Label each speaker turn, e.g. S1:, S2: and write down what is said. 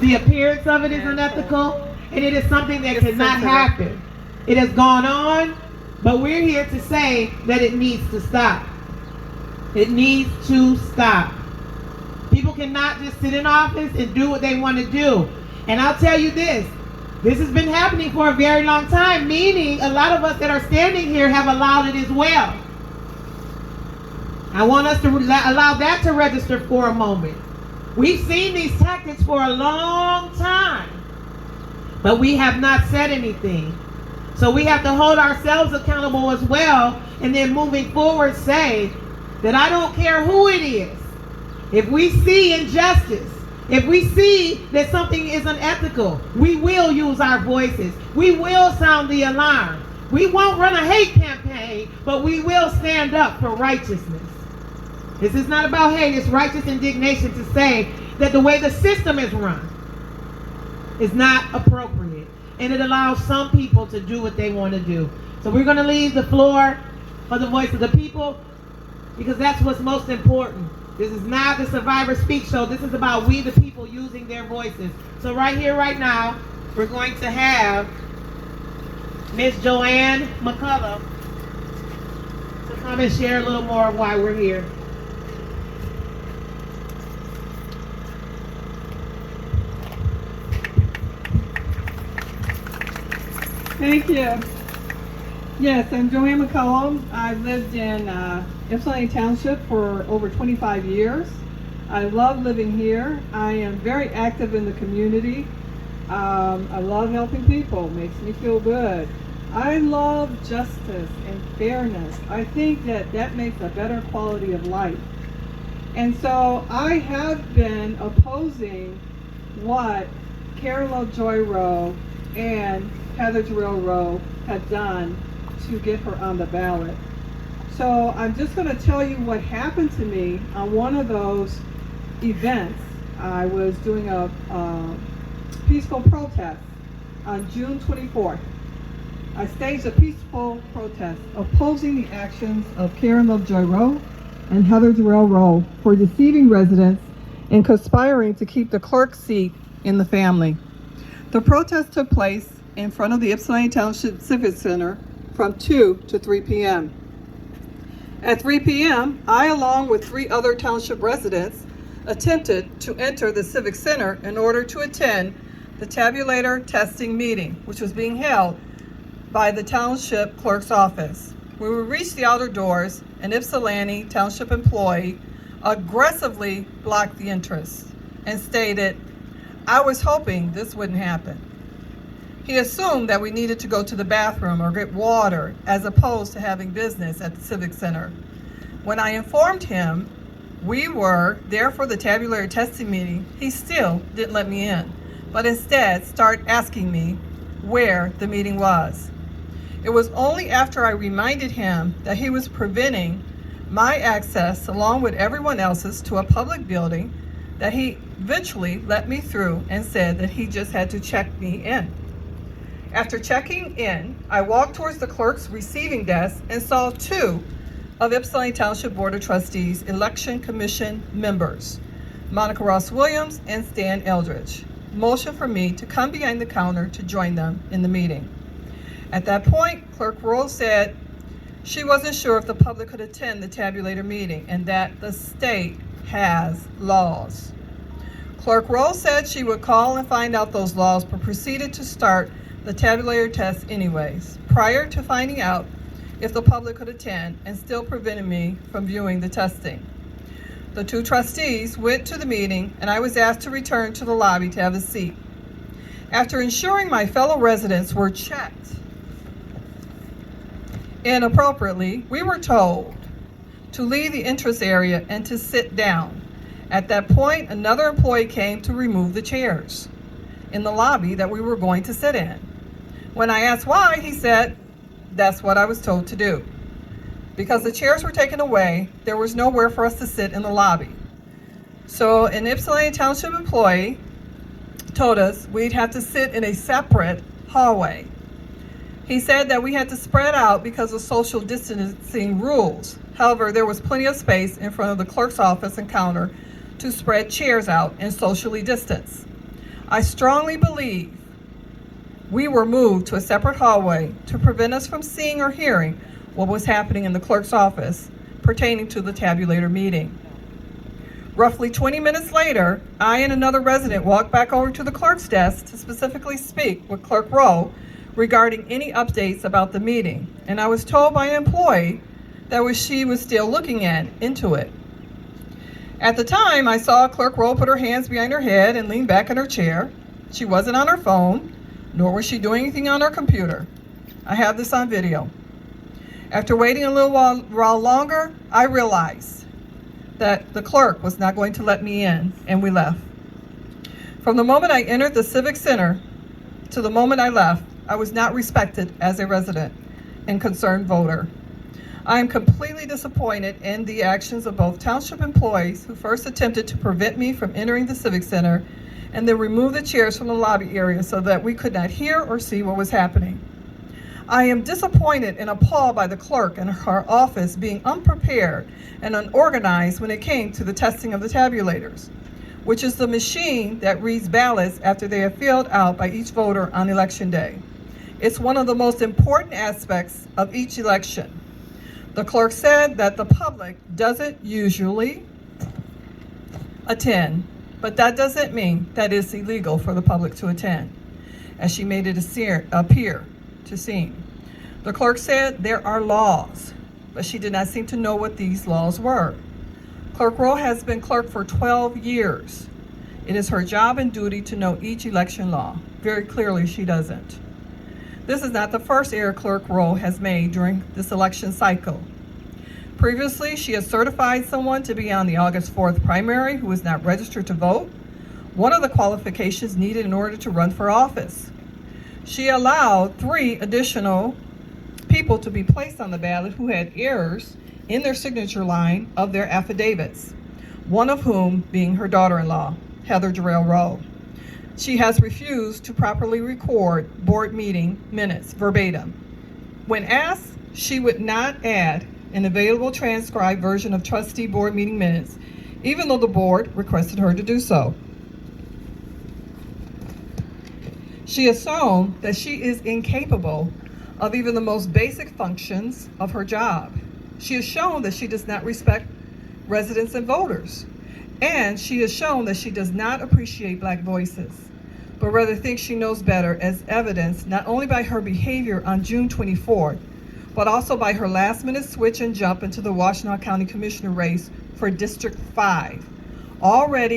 S1: The appearance of it is unethical, and it is something that cannot happen. It has gone on, but we're here to say that it needs to stop. It needs to stop. People cannot just sit in office and do what they want to do. And I'll tell you this has been happening for a very long time, meaning a lot of us that are standing here have allowed it as well. I want us to allow that to register for a moment. We've seen these tactics for a long time, but we have not said anything. So we have to hold ourselves accountable as well, and then moving forward say that I don't care who it is. If we see injustice, if we see that something is unethical, we will use our voices. We will sound the alarm. We won't run a hate campaign, but we will stand up for righteousness. This is not about hate, it's righteous indignation to say that the way the system is run is not appropriate. And it allows some people to do what they want to do. So we're going to leave the floor for the voice of the people, because that's what's most important. This is not the Survivor Speak Show. This is about we the people using their voices. So right here, right now, we're going to have Miss Joanne McCullough to come and share a little more of why we're here.
S2: Thank you. Yes, I'm Joanne McCullum. I've lived in Ypsilanti Township for over 25 years. I love living here. I am very active in the community. I love helping people. Makes me feel good. I love justice and fairness. I think that makes a better quality of life. And so I have been opposing what Karen Lovejoy Rowe and Heather Jarrell Rowe had done to get her on the ballot. So I'm just going to tell you what happened to me on one of those events. I was doing a peaceful protest on June 24th. I staged a peaceful protest opposing the actions of Karen Lovejoy Rowe and Heather Jarrell Rowe for deceiving residents and conspiring to keep the clerk's seat in the family. The protest took place in front of the Ypsilanti Township Civic Center from 2 to 3 p.m. At 3 p.m., I, along with 3 other township residents, attempted to enter the Civic Center in order to attend the tabulator testing meeting, which was being held by the Township Clerk's office. When we reached the outer doors, an Ypsilanti Township employee aggressively blocked the entrance and stated, "I was hoping this wouldn't happen." He assumed that we needed to go to the bathroom or get water as opposed to having business at the Civic Center. When I informed him we were there for the tabulator testing meeting, he still didn't let me in, but instead started asking me where the meeting was. It was only after I reminded him that he was preventing my access along with everyone else's to a public building that he eventually let me through and said that he just had to check me in. After checking in, I walked towards the clerk's receiving desk and saw 2 of Ypsilanti Township Board of Trustees Election Commission members, Monica Ross Williams and Stan Eldridge, motion for me to come behind the counter to join them in the meeting. At that point, Clerk Rowe said she wasn't sure if the public could attend the tabulator meeting and that the state has laws. Clerk Rowe said she would call and find out those laws, but proceeded to start the tabulator test anyways, prior to finding out if the public could attend and still prevented me from viewing the testing. The 2 trustees went to the meeting and I was asked to return to the lobby to have a seat. After ensuring my fellow residents were checked inappropriately, we were told to leave the entrance area and to sit down. At that point, another employee came to remove the chairs in the lobby that we were going to sit in. When I asked why, he said, "That's what I was told to do." Because the chairs were taken away, there was nowhere for us to sit in the lobby. So an Ypsilanti Township employee told us we'd have to sit in a separate hallway. He said that we had to spread out because of social distancing rules. However, there was plenty of space in front of the clerk's office and counter to spread chairs out and socially distance. I strongly believe we were moved to a separate hallway to prevent us from seeing or hearing what was happening in the clerk's office pertaining to the tabulator meeting. Roughly 20 minutes later, I and another resident walked back over to the clerk's desk to specifically speak with Clerk Rowe regarding any updates about the meeting, and I was told by an employee that she was still looking into it. At the time, I saw Clerk Rowe put her hands behind her head and lean back in her chair. She wasn't on her phone, nor was she doing anything on her computer. I have this on video. After waiting a little while longer, I realized that the clerk was not going to let me in, and we left. From the moment I entered the Civic Center to the moment I left, I was not respected as a resident and concerned voter. I am completely disappointed in the actions of both township employees who first attempted to prevent me from entering the Civic Center and then removed the chairs from the lobby area so that we could not hear or see what was happening. I am disappointed and appalled by the clerk and her office being unprepared and unorganized when it came to the testing of the tabulators, which is the machine that reads ballots after they are filled out by each voter on election day. It's one of the most important aspects of each election. The clerk said that the public doesn't usually attend, but that doesn't mean that it's illegal for the public to attend, as she made it appear to seem. The clerk said there are laws, but she did not seem to know what these laws were. Clerk Rowe has been clerk for 12 years. It is her job and duty to know each election law. Very clearly, she doesn't. This is not the first error Clerk Rowe has made during this election cycle. Previously, she has certified someone to be on the August 4th primary who is not registered to vote, one of the qualifications needed in order to run for office. She allowed 3 additional people to be placed on the ballot who had errors in their signature line of their affidavits, one of whom being her daughter-in-law, Heather Jarrell Rowe. She has refused to properly record board meeting minutes verbatim. When asked, she would not add an available transcribed version of trustee board meeting minutes, even though the board requested her to do so. She has shown that she is incapable of even the most basic functions of her job. She has shown that she does not respect residents and voters. And she has shown that she does not appreciate Black voices, but rather thinks she knows better, as evidenced not only by her behavior on June 24th, but also by her last-minute switch and jump into the Washtenaw County Commissioner race for District 5. Already